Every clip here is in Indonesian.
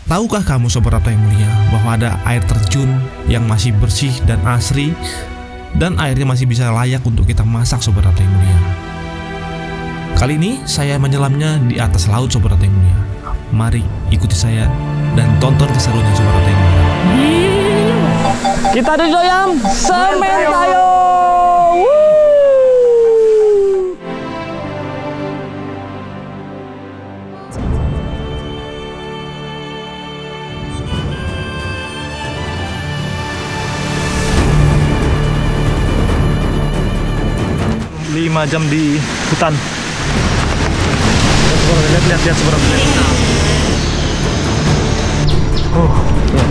Tahukah kamu Sobat Rapta yang mulia, bahwa ada air terjun yang masih bersih dan asri, dan airnya masih bisa layak untuk kita masak Sobat Rapta yang mulia. Kali ini saya menyelamnya di atas laut Sobat Rapta yang mulia. Mari ikuti saya dan tonton keseruannya Sobat Rapta yang mulia. Kita di Doyam Semen Tayo. 5 jam di hutan. Lihat sebenarnya. Oh, ya.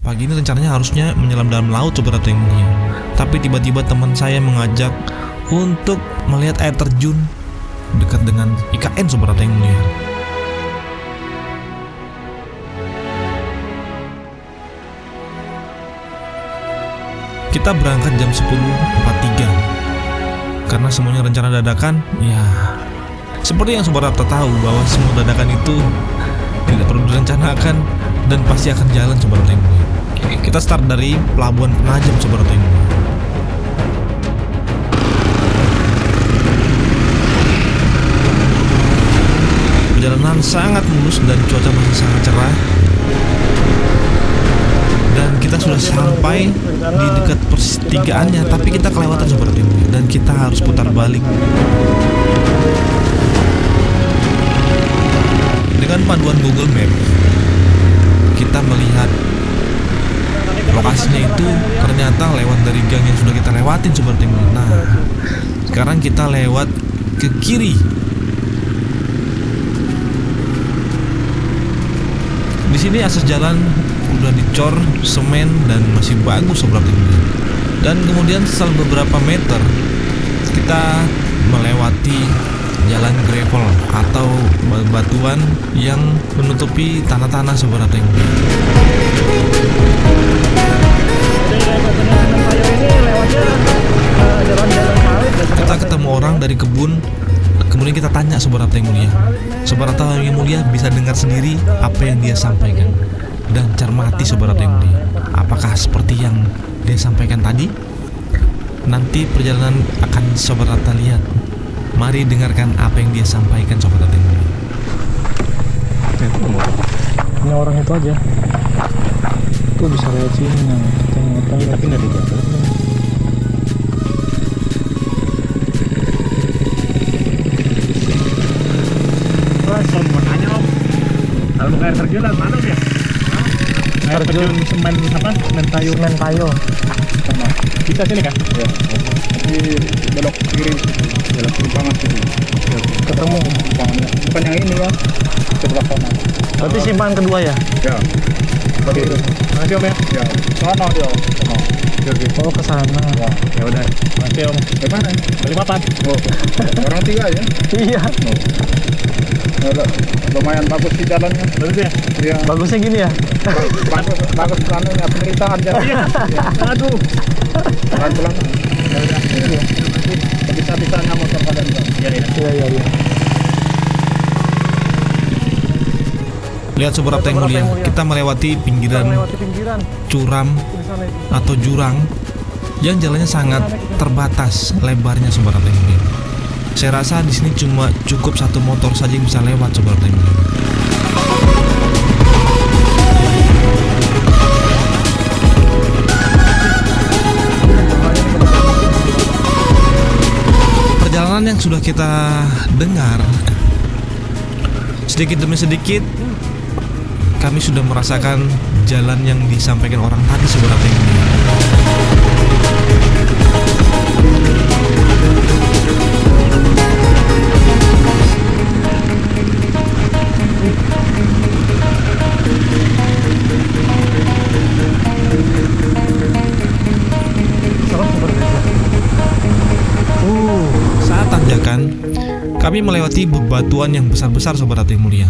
Pagi ini rencananya harusnya menyelam dalam laut Sobat Rapta yang mulia. Tapi tiba-tiba teman saya mengajak untuk melihat air terjun dekat dengan IKN Sobat Rapta yang mulia. Kita berangkat jam 10.43 karena semuanya rencana dadakan. Ya, seperti yang Sobat Rapta tahu bahwa semua dadakan itu tidak perlu direncanakan dan pasti akan jalan Sobat Rapta yang mulia. Kita start dari Pelabuhan Penajam Sobat Rapta yang mulia. Perjalanan sangat mulus dan cuaca masih sangat cerah. Dan kita sudah sampai di dekat pertigaannya, tapi kita kelewatan seperti ini dan kita harus putar balik. Dengan panduan Google Map, kita melihat lokasinya itu ternyata lewat dari gang yang sudah kita lewatin seperti ini. Nah, sekarang kita lewat ke kiri. Di sini akses jalan udah dicor semen dan masih bagus Sobat Rapta. Dan kemudian setelah beberapa meter kita melewati jalan gravel atau batuan yang menutupi tanah-tanah Sobat Rapta. Kita ketemu orang dari kebun. Kemudian kita tanya Sobat Rapta yang mulia. Sobat Rapta yang mulia bisa dengar sendiri apa yang dia sampaikan. Dan cermati Sobat Rapta yang mulia, apakah seperti yang dia sampaikan tadi? Nanti perjalanan akan Sobat Rapta lihat. Mari dengarkan apa yang dia sampaikan Sobat Rapta yang mulia. Ini orang itu aja. Tuh bisa lewat sini. Kita ngapain tapi nggak dijaga. Makanya Om, kalau air terjun dari mana ya? Air terjun semen apa? Semen Tayo. Semen Tayo. Bisa sini kan? Ya. Tapi belok kiri, belok kiri banget sini. Ketemu. Bukan yang ini ya, sebelah sana. Berarti simpangan kedua ya? Ya. Oke. Makasih Om ya. Ya. Sana dia. Sana. Oh ke sana. Ya udah. Makasih Om. Gimana? Balikpapan. Oh. Orang 3 ya? Iya. Lumayan bagus di jalannya. Bagus ya? Iya. Bagusnya gini ya? Bagus anunya penderitaan jalan. Iya. Aduh. Pelan-pelan. Ya udah. Bisa-bisanya motor kalian. Iya. Lihat Sobat Rapta yang mulia, kita melewati pinggiran curam atau jurang yang jalannya sangat terbatas lebarnya Sobat Rapta yang mulia. Saya rasa di sini cuma cukup satu motor saja yang bisa lewat Sobat Rapta yang mulia. Perjalanan yang sudah kita dengar, sedikit demi sedikit kami sudah merasakan jalan yang disampaikan orang tadi Sobat Rapta yang mulia. Saat tanjakan, kami melewati bebatuan yang besar-besar Sobat Rapta yang mulia.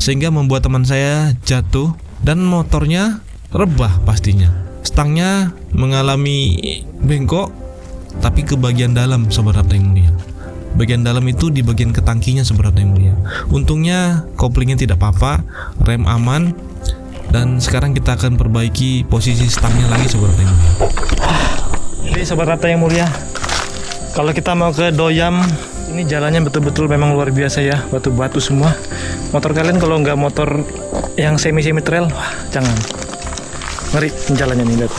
sehingga membuat teman saya jatuh dan motornya rebah pastinya. Stangnya mengalami bengkok, tapi ke bagian dalam Sobat Rapta yang mulia. Bagian dalam itu di bagian ketangkinya Sobat Rapta yang mulia. Untungnya koplingnya tidak apa-apa, rem aman, dan sekarang kita akan perbaiki posisi stangnya lagi Sobat Rapta yang mulia. Jadi Sobat Rapta yang mulia, kalau kita mau ke Doyam, ini jalannya betul-betul memang luar biasa ya, batu-batu semua. Motor kalian kalau nggak motor yang semi-semi trail, wah jangan. Ngeri jalannya nih, lihat.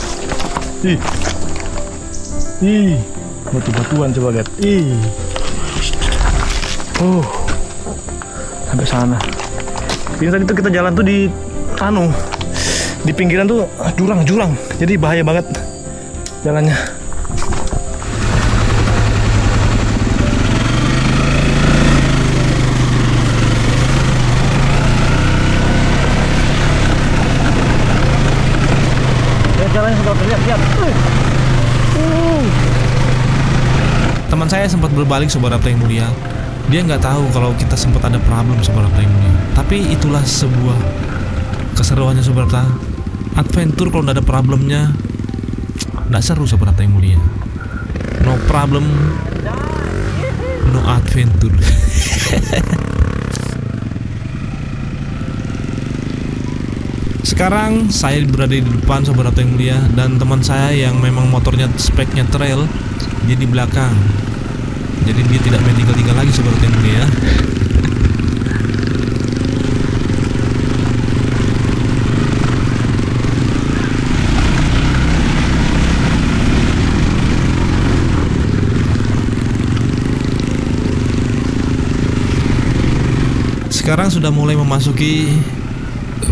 Ih, batu-batuan coba lihat. Sampai sana. Ini tadi tuh kita jalan tuh di di pinggiran tuh jurang, jadi bahaya banget jalannya. Jalannya sudah terlihat. Teman saya sempat berbalik Sobat Rapta yang mulia. Dia nggak tahu kalau kita sempat ada problem Sobat Rapta yang mulia. Tapi itulah sebuah keseruannya Sobat Rapta. Adventure kalau nggak ada problemnya nggak seru Sobat Rapta yang mulia. No problem, no adventure. Sekarang saya berada di depan Sobat Rapta yang mulia, dan teman saya yang memang motornya speknya trail dia di belakang. Jadi dia tidak main tinggal-tinggal lagi Sobat Rapta yang mulia. Sekarang sudah mulai memasuki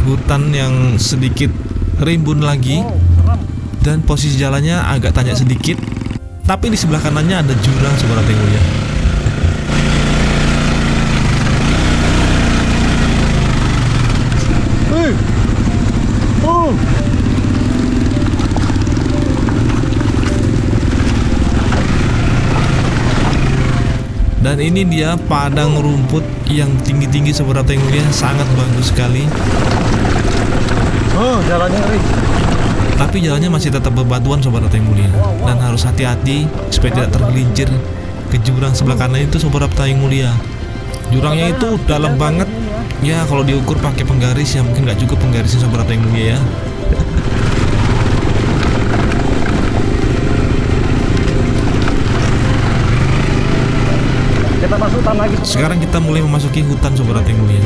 hutan yang sedikit rimbun lagi, dan posisi jalannya agak tanjak sedikit, tapi di sebelah kanannya ada jurang Sobat Rapta yang mulia. Dan ini dia padang rumput yang tinggi-tinggi Sobat Rapta yang mulia, sangat bagus sekali. Jalannya ngeri. Tapi jalannya masih tetap berbatuan Sobat Rapta yang mulia, dan harus hati-hati supaya tidak tergelincir ke jurang sebelah kanan itu Sobat Rapta yang mulia. Jurangnya itu dalam banget. Ya kalau diukur pakai penggaris ya mungkin nggak cukup penggarisnya Sobat Rapta yang mulia ya. Kita masuk hutan lagi. Sekarang kita mulai memasuki hutan Sobat Rapta yang mulia.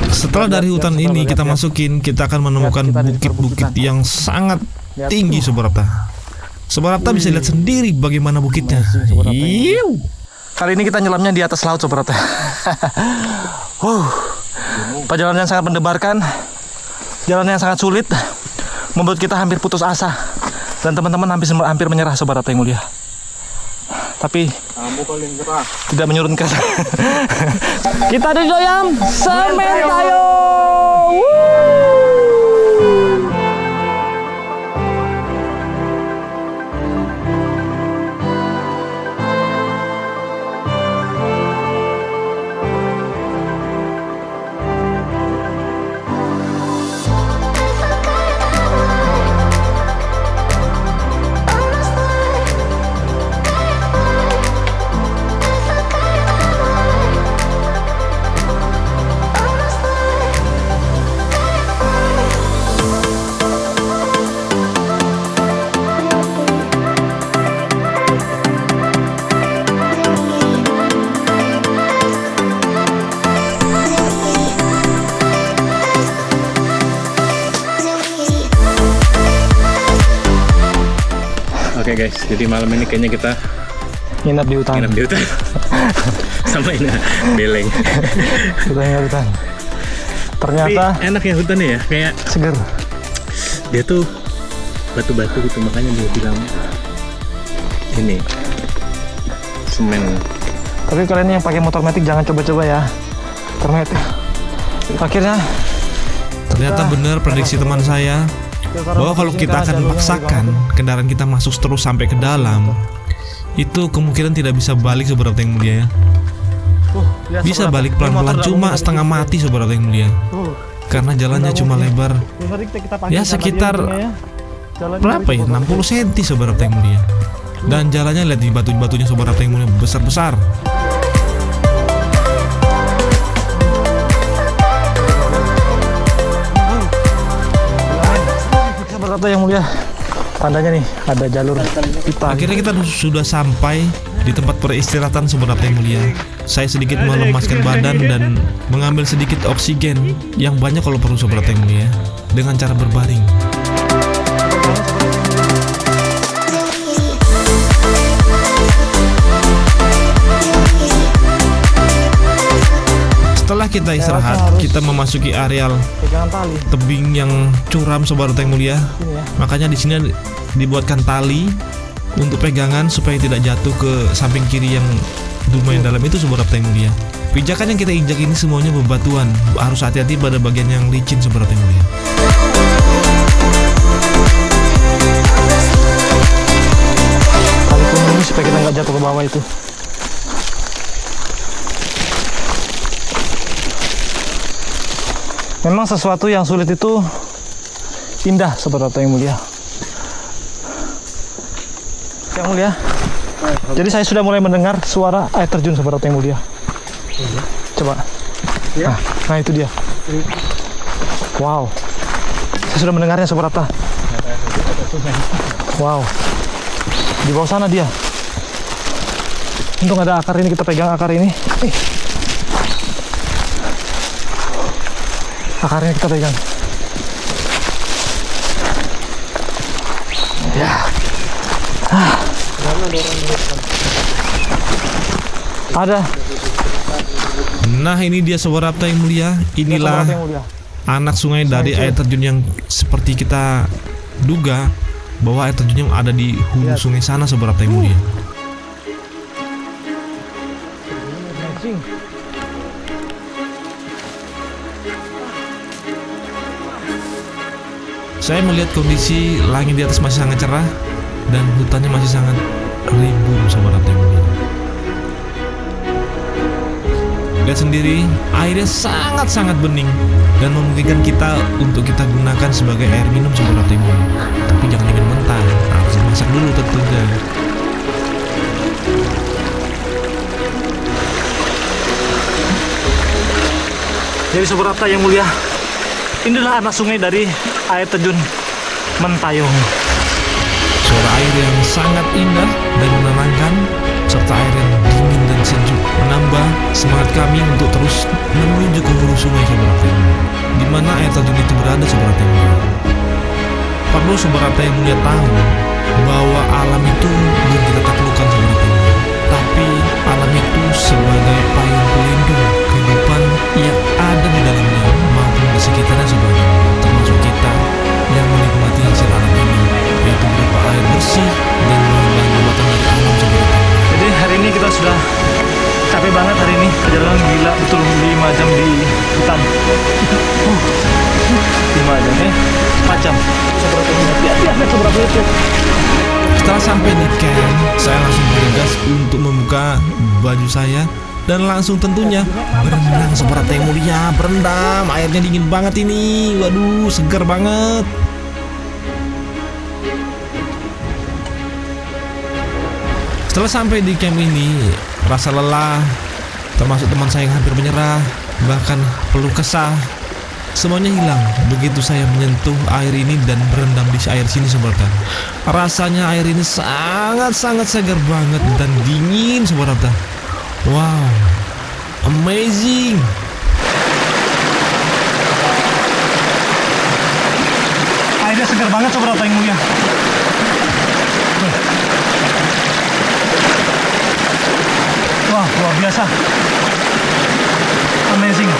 Setelah dari hutan ini kita masukin, kita akan menemukan bukit-bukit yang sangat tinggi Sobat Rapta. Sobat Rapta bisa lihat sendiri bagaimana bukitnya. Kali ini kita nyelamnya di atas laut Sobat Rapta. Perjalanan yang sangat mendebarkan, jalan yang sangat sulit, membuat kita hampir putus asa, dan teman-teman hampir menyerah Sobat Rapta yang mulia. Tapi Kamu paling gerah. tidak menyurutkan. Kita di Doyam, semen tayo. Oke guys, jadi malam ini kayaknya kita Nginap di hutan. nginep di hutan. Sama ini beleng. Kita nginap di hutan. Ternyata Tapi enak ya hutannya ya, kayak seger. dia tuh batu-batu gitu, makanya dia bilang ini semen. Tapi kalian yang pakai motor metik jangan coba-coba ya. Motor metik. Akhirnya Ternyata benar prediksi teman saya, bahwa kalau kita akan memaksakan kendaraan kita masuk terus sampai ke dalam, itu kemungkinan tidak bisa balik Sobat Rapta yang mulia ya. Bisa balik pelan-pelan cuma setengah mati Sobat Rapta yang mulia, karena jalannya cuma lebar ya sekitar berapa ya, 60 cm Sobat Rapta yang mulia. Dan jalannya lihat di batu-batunya Sobat Rapta yang mulia, besar-besar. Sobat Rapta yang mulia, tandanya nih ada jalur pipa. Akhirnya kita sudah sampai di tempat peristirahatan Sobat Rapta yang mulia. Saya sedikit melemaskan badan dan mengambil sedikit oksigen yang banyak kalau perlu Sobat Rapta yang mulia, dengan cara berbaring. Setelah kita istirahat, kita memasuki areal tebing yang curam Sobat Rapta yang mulia. Makanya di sini dibuatkan tali untuk pegangan supaya tidak jatuh ke samping kiri yang lumayan dalam itu Sobat Rapta yang mulia. Pijakan yang kita injak ini semuanya bebatuan, harus hati-hati pada bagian yang licin Sobat Rapta yang mulia. Tali kuning ini supaya kita nggak jatuh ke bawah itu. Memang sesuatu yang sulit itu indah Sobat Rapta yang mulia. Yang mulia. Jadi saya sudah mulai mendengar suara air terjun Sobat Rapta yang mulia. Coba. Nah itu dia. Wow. Saya sudah mendengarnya Sobat Rapta. Wow. Di bawah sana dia. Untung ada akar ini, kita pegang akar ini. Akarnya kita pegang. Ya. Ada. Nah ini dia Sobat Rapta yang mulia. Inilah anak sungai dari air terjun yang seperti kita duga bahwa air terjun yang ada di hulu sungai sana Sobat Rapta yang mulia. Saya melihat kondisi langit di atas masih sangat cerah dan hutannya masih sangat rimbun Sobat Rapta yang mulia. Lihat sendiri, airnya sangat-sangat bening dan memungkinkan kita untuk kita gunakan sebagai air minum Sobat Rapta yang mulia. Tapi jangan diminum mentah, harus dimasak dulu tentunya. Jadi Sobat Rapta yang mulia, inilah anak sungai dari air terjun Mentayong. Suara air yang sangat indah dan menenangkan, serta air yang dingin dan sejuk, menambah semangat kami untuk terus menuju ke hulu sungai Sobat Rapta yang mulia, di mana air terjun itu berada Sobat Rapta yang mulia. Perlu Sobat Rapta yang mulia tahu bahwa alam itu belum kita taklukkan Sobat Rapta yang mulia, tapi alam itu sebagai payung pelindung kehidupan yang ada di dalamnya maupun di sekitarnya Sobat Rapta yang mulia, termasuk kita yang menikmati hasil alam ini, yaitu berupa air bersih dan obat-obatan dari alam Sobat Rapta yang mulia. Jadi hari ini kita sudah capek banget hari ini, perjalanan gila betul, 5 jam di hutan. 5 jam 4 jam. Setelah sampai di camp, saya langsung bergegas untuk membuka baju saya dan langsung tentunya berenang Sobat Rapta yang mulia. Berendam, airnya dingin banget ini. Waduh, segar banget. Setelah sampai di camp ini, rasa lelah, termasuk teman saya yang hampir menyerah, bahkan peluh kesah, semuanya hilang begitu saya menyentuh air ini dan berendam di air sini Sobat Rapta. Rasanya air ini sangat-sangat segar banget dan dingin Sobat Rapta. Wow, amazing. Airnya segar banget Sobat Rapta yang mulia. Wah, luar biasa. Amazing.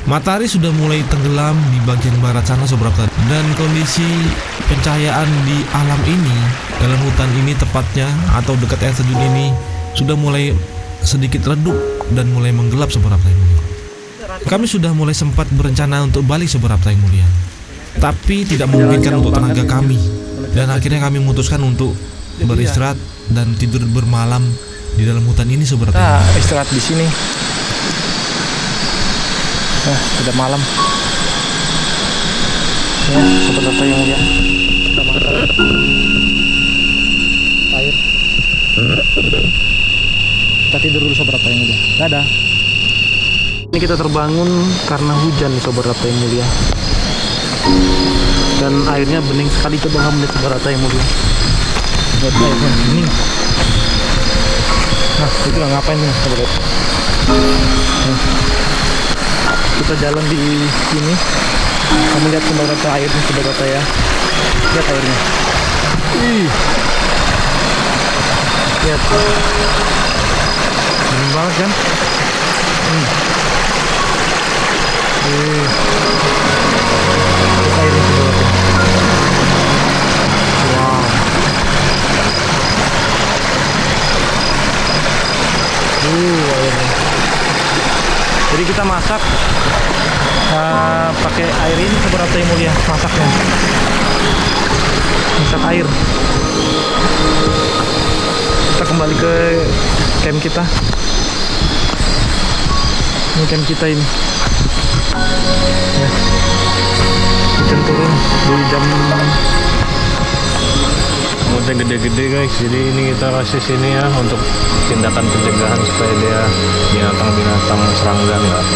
Matahari sudah mulai tenggelam di bagian barat sana Sobat Rapta, dan kondisi pencahayaan di alam ini, dalam hutan ini tepatnya atau dekat air terjun ini, sudah mulai sedikit redup dan mulai menggelap Sobat Rapta yang mulia. Kami sudah mulai sempat berencana untuk balik Sobat Rapta yang mulia, tapi tidak memungkinkan untuk tenaga kami, dan akhirnya kami memutuskan untuk beristirahat dan tidur bermalam di dalam hutan ini Sobat Rapta. Kita istirahat di sini. Nah, sudah malam. Ya, Sobat Rapta yang mulia. Kita makan air. Kita tidur dulu Sobat Rapta yang mulia. Dadah. Ini kita terbangun karena hujan nih Sobat Rapta yang mulia. Dan airnya bening sekali, coba kamu lihat Sobat Rapta yang mulia. Lihat airnya bening. Nah, itu nggak ngapain nih Sobat Rapta. Nah, kita jalan di sini. Kamu lihat Sobat Rapta airnya Sobat Rapta ya. Lihat airnya. Lihat. Bening banget kan? Lihat airnya Sobat Rapta. Wow. Airnya. Jadi kita masak pakai air ini Sobat Rapta yang mulia, masaknya. Masak air. Kita kembali ke camp kita. Ini camp kita ini. Ya. Hujan turun di jam. Moodnya gede-gede guys, jadi ini kita kasih sini ya untuk tindakan pencegahan supaya dia binatang-binatang serangga nggak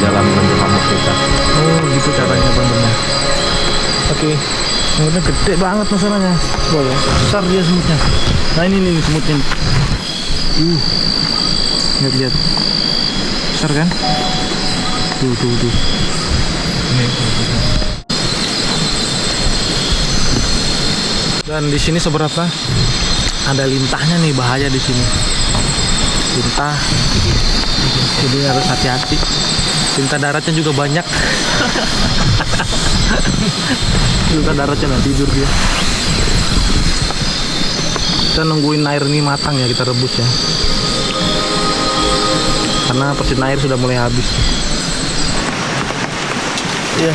jalan menuju hammock kita. Oh gitu caranya bangunnya. Oke, semutnya gede banget masalahnya. Wow, besar dia semutnya. Nah ini semutnya. Lihat. Besar kan? Tuh. Ini. Dan di sini Sobat Rapta ada lintahnya nih, bahaya di sini. Lintah. Jadi harus hati-hati. Lintah daratnya juga banyak. Lintah daratnya nggak tidur dia. Kita nungguin air ini matang ya, kita rebus ya. Karena percikan air sudah mulai habis. Iya.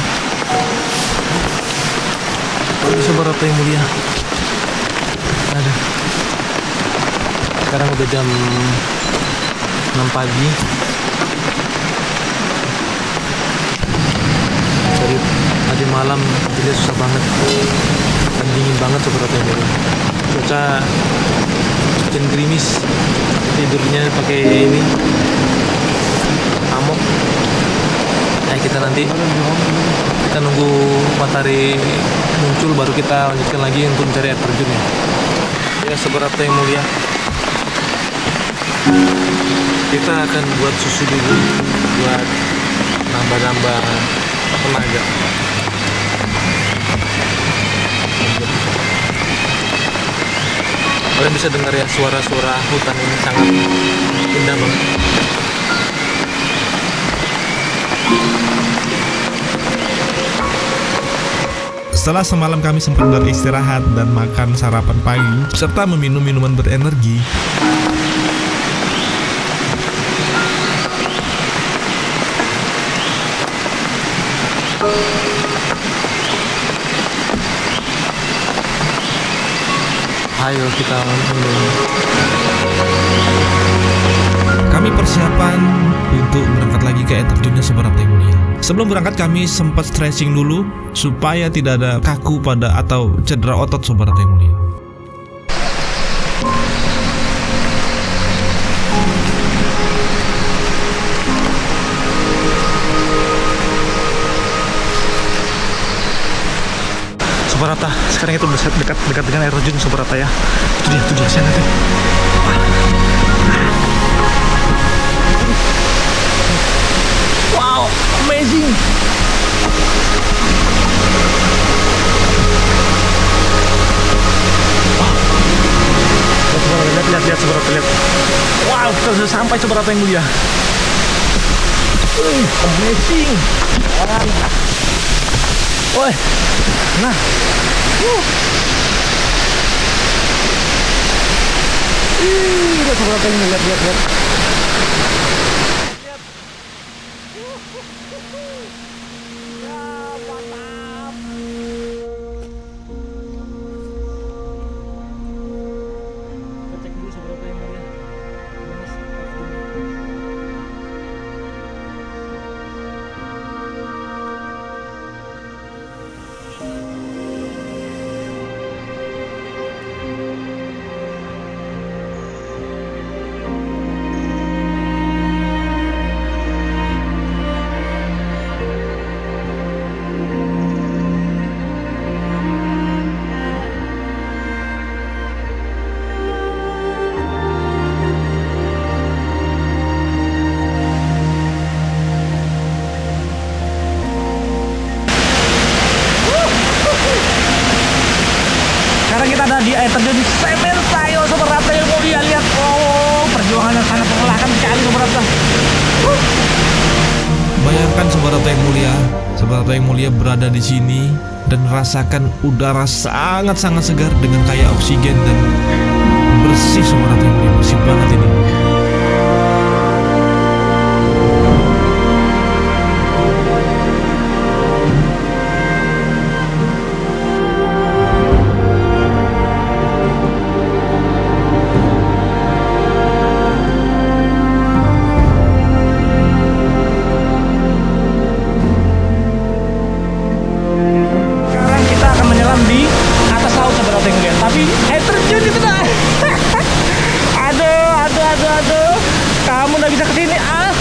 Ini Sobat Rapta yang mulia. Ada. Sekarang udah jam 6 pagi. Dari tadi malam tidurnya susah banget. Dan dingin banget Sobat Rapta yang mulia. Cuaca hujan gerimis. Tidurnya pakai ini hammock. Kita nunggu matahari muncul baru kita lanjutkan lagi untuk mencari air terjun ya. Sobat Rapta yang mulia, kita akan buat susu dulu buat nambah tenaga. Kalian bisa dengar ya suara-suara hutan ini sangat indah banget. Setelah semalam kami sempat beristirahat dan makan sarapan pagi serta meminum minuman berenergi, Ayo kita minum. kami persiapan untuk berangkat lagi ke air terjunnya Sobat Rapta yang mulia. Sebelum berangkat kami sempat stretching dulu supaya tidak ada kaku pada atau cedera otot Sobat Rapta yang mulia. Sobat Rapta, sekarang itu udah dekat dengan air terjun Sobat Rapta ya. Itu dia sana tuh. Wow, amazing. Lihat Sobat Rapta, lihat. Wow, kita sudah sampai Sobat Rapta yang mulia. Amazing. Woi. Nah. Lihat sobat ini, lihat. Sekarang kita ada di air terjun Semen Sayo Sobat Rata yang mau dia lihat. Oh, perjuangan yang sangat melelahkan sekali Sobat Rata. Bayangkan Sobat Rata yang mulia, Sobat Rata yang mulia berada di sini dan merasakan udara sangat-sangat segar dengan kaya oksigen dan bersih Sobat Rata yang mulia, bersih banget ini. Tapi air terjun itu dah. Aduh. Kamu nggak bisa kesini ah.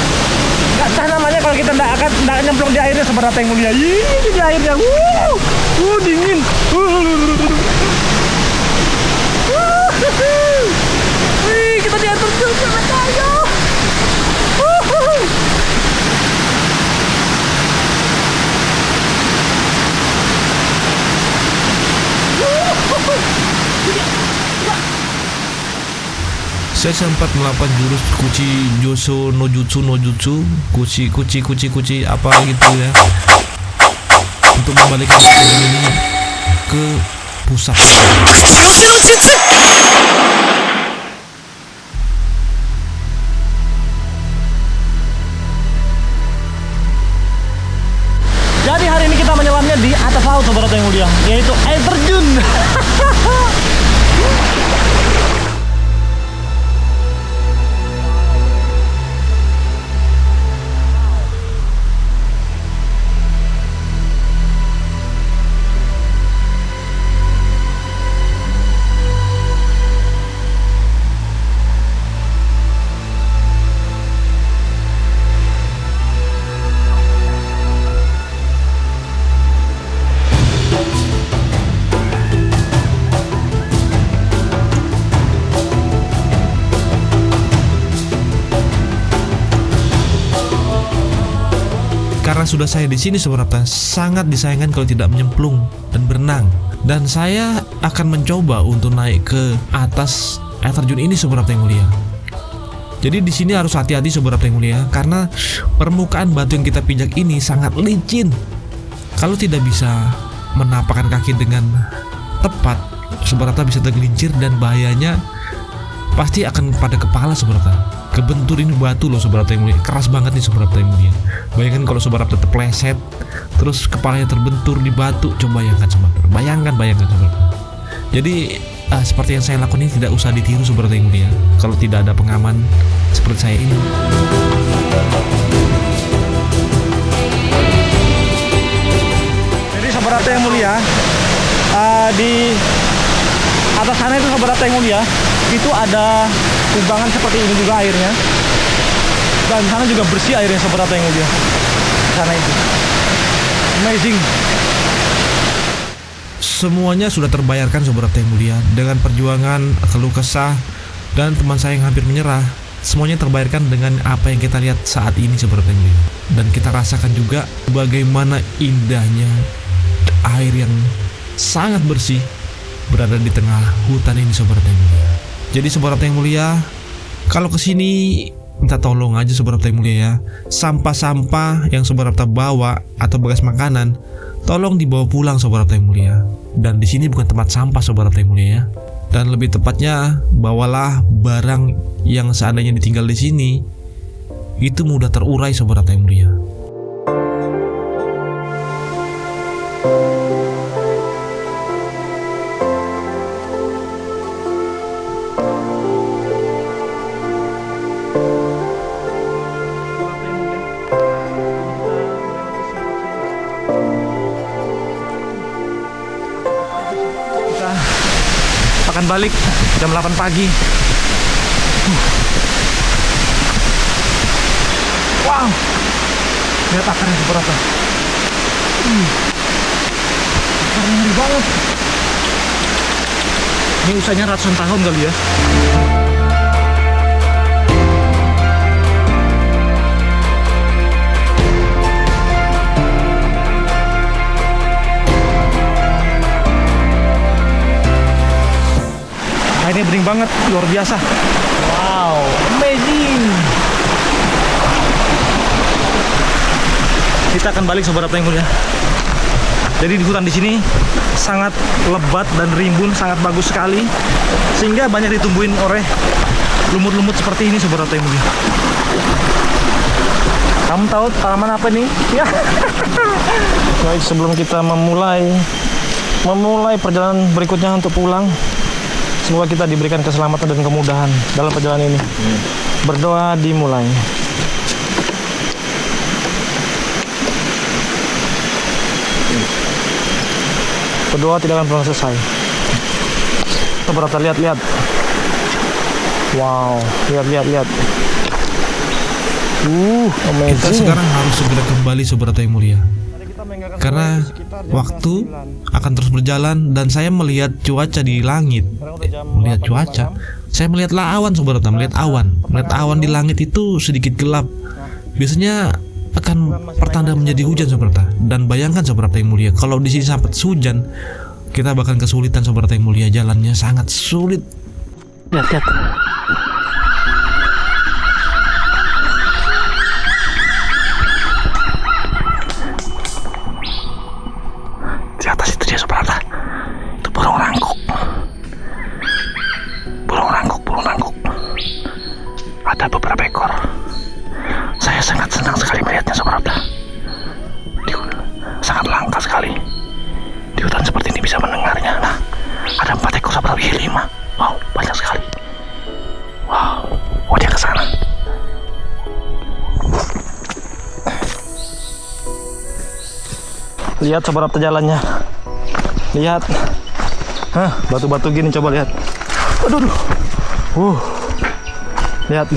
Nggak tahu namanya kalau kita nggak nyemplung di airnya Sobat Rata yang mulia. Ini di airnya. Dingin. Wih, kita di air terjun Sobat Rata. Saya sempat melakukan jurus kuci Joso no jutsu kuci apa gitu ya, untuk membalikkan ini ke pusat. Jadi hari ini kita menyelamnya di atas laut Sobat Rata yang mulia, yaitu air terjun. Karena sudah saya di sini Sobat Rata, sangat disayangkan kalau tidak menyemplung dan berenang. Dan saya akan mencoba untuk naik ke atas air terjun ini Sobat Rata yang mulia. Jadi di sini harus hati-hati Sobat Rata yang mulia, karena permukaan batu yang kita pijak ini sangat licin. Kalau tidak bisa menapakkan kaki dengan tepat, Sobat Rata bisa tergelincir dan bahayanya pasti akan pada kepala Sobat Rata. Kebentur ini batu loh Sobat Rata yang mulia, keras banget nih Sobat Rata yang mulia. Bayangkan kalau Sobat Rata terpleset terus kepalanya terbentur di batu, coba bayangkan Sobat Rata. Bayangkan Sobat Rata. Jadi seperti yang saya lakukan ini tidak usah ditiru Sobat Rata yang mulia kalau tidak ada pengaman seperti saya ini. Jadi Sobat Rata yang mulia, di atas sana itu Sobat Rata yang mulia, itu ada kubangan seperti ini juga airnya. Dan sana juga bersih airnya Sobat Rata yang mulia. Sana itu amazing. Semuanya sudah terbayarkan Sobat Rata yang mulia, dengan perjuangan, keluh kesah, dan teman saya yang hampir menyerah. Semuanya terbayarkan dengan apa yang kita lihat saat ini Sobat Rata yang mulia. Dan kita rasakan juga bagaimana indahnya air yang sangat bersih berada di tengah hutan ini Sobat Rata yang mulia. Jadi Sobat Rata yang mulia, kalau kesini minta tolong aja Sobat Rapta yang mulia ya. Sampah-sampah yang Sobat Rapta bawa atau bekas makanan, tolong dibawa pulang Sobat Rapta yang mulia. Dan di sini bukan tempat sampah Sobat Rapta yang mulia ya. Dan lebih tepatnya, bawalah barang yang seandainya ditinggal di sini itu mudah terurai Sobat Rapta yang mulia. Akan balik jam 8 pagi. Wow, lihat akarnya seberapa. Akarnya ngeri banget. Ini usianya ratusan tahun kali ya. Ini bening banget, luar biasa. Wow, amazing. Kita akan balik Sobat Rapta yang mulia. Jadi di hutan di sini sangat lebat dan rimbun, sangat bagus sekali, sehingga banyak ditumbuhin oleh lumut-lumut seperti ini Sobat Rapta yang mulia. Kamu tahu tanaman apa nih? Ya. Baik, sebelum kita memulai perjalanan berikutnya untuk pulang, semoga kita diberikan keselamatan dan kemudahan dalam perjalanan ini. Berdoa dimulai. Berdoa tidak akan pernah selesai. Kita berata, lihat. Wow, lihat. Amazing. Kita sekarang harus segera kembali Sobat Rapta yang mulia. Karena waktu akan terus berjalan dan saya melihat cuaca di langit. Melihat cuaca, saya melihat awan Sobat Rapta, melihat awan di langit itu sedikit gelap. Biasanya akan pertanda menjadi hujan Sobat Rapta. Dan bayangkan Sobat Rapta yang mulia, kalau di sini sampai hujan, kita bahkan kesulitan Sobat Rapta yang mulia, jalannya sangat sulit. Lihat. Di atas itu dia Sobat Rapta. Itu burung rangkuk. Ada beberapa ekor. Saya sangat senang sekali melihatnya Sobat Rapta. Sangat langka sekali. Di hutan seperti ini bisa mendengarnya. Nah, ada 4 ekor Sobat Rapta, 5. Wow, banyak sekali. Wow, dia ke sana. Lihat Sobat Rapta jalannya. Lihat. Batu-batu gini coba lihat. Aduh. Lihat.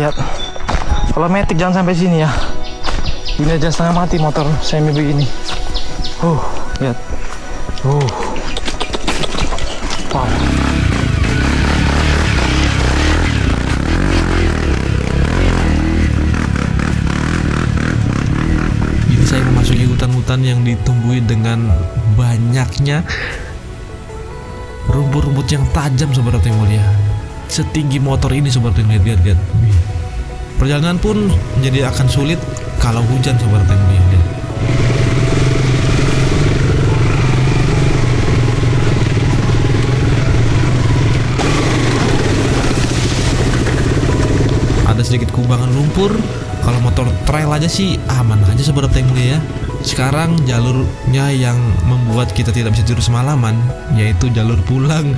Kalau metik jangan sampai sini ya. Ini aja setengah mati motor semi begini. Lihat. Wow. Ini saya memasuki hutan-hutan yang ditumbuhi dengan banyaknya rumput-rumput yang tajam Sobat Rapta yang mulia. Setinggi motor ini Sobat Rapta yang mulia, lihat. Perjalanan pun menjadi akan sulit kalau hujan Sobat Rapta yang mulia. Lihat. Ada sedikit kubangan lumpur. Kalau motor trail aja sih aman aja Sobat Rapta yang mulia ya. Sekarang jalurnya yang membuat kita tidak bisa tidur semalaman, yaitu jalur pulang.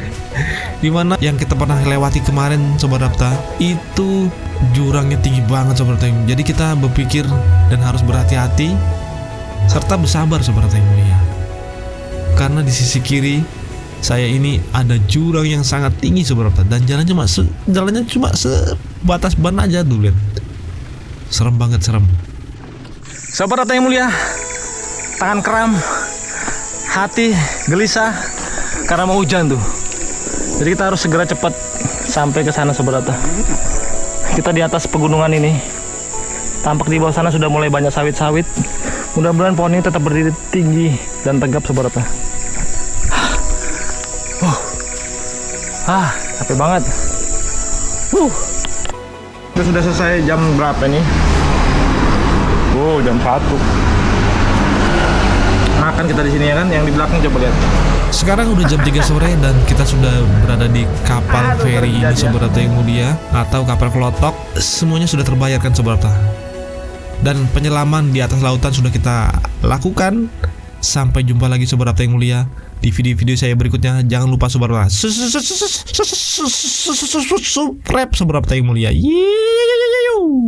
Dimana yang kita pernah lewati kemarin Sobat Rapta, itu jurangnya tinggi banget Sobat Rapta. Jadi kita berpikir dan harus berhati-hati serta bersabar Sobat Rapta yang mulia. Karena di sisi kiri saya ini ada jurang yang sangat tinggi Sobat Rapta, dan jalannya cuma sebatas ban aja tuh, lihat. Serem banget, serem. Sobat Rapta yang mulia, tangan kram, hati gelisah karena mau hujan tuh. Jadi kita harus segera cepat sampai ke sana Sobat Rapta. Kita di atas pegunungan ini. Tampak di bawah sana sudah mulai banyak sawit-sawit. Mudah-mudahan pohon ini tetap berdiri tinggi dan tegap Sobat Rapta. Capek banget. Kita sudah selesai jam berapa nih? Oh, jam 4. Makan kita di sini ya kan, yang di belakang coba lihat. Sekarang udah jam 3 sore dan kita sudah berada di kapal feri ini Sobat Rata yang mulia, atau kapal kelotok. Semuanya sudah terbayarkan Sobat Rata. Dan penyelaman di atas lautan sudah kita lakukan. Sampai jumpa lagi Sobat Rata yang mulia di video-video saya berikutnya. Jangan lupa Sobat Rata subscribe Sobat Rata yang mulia.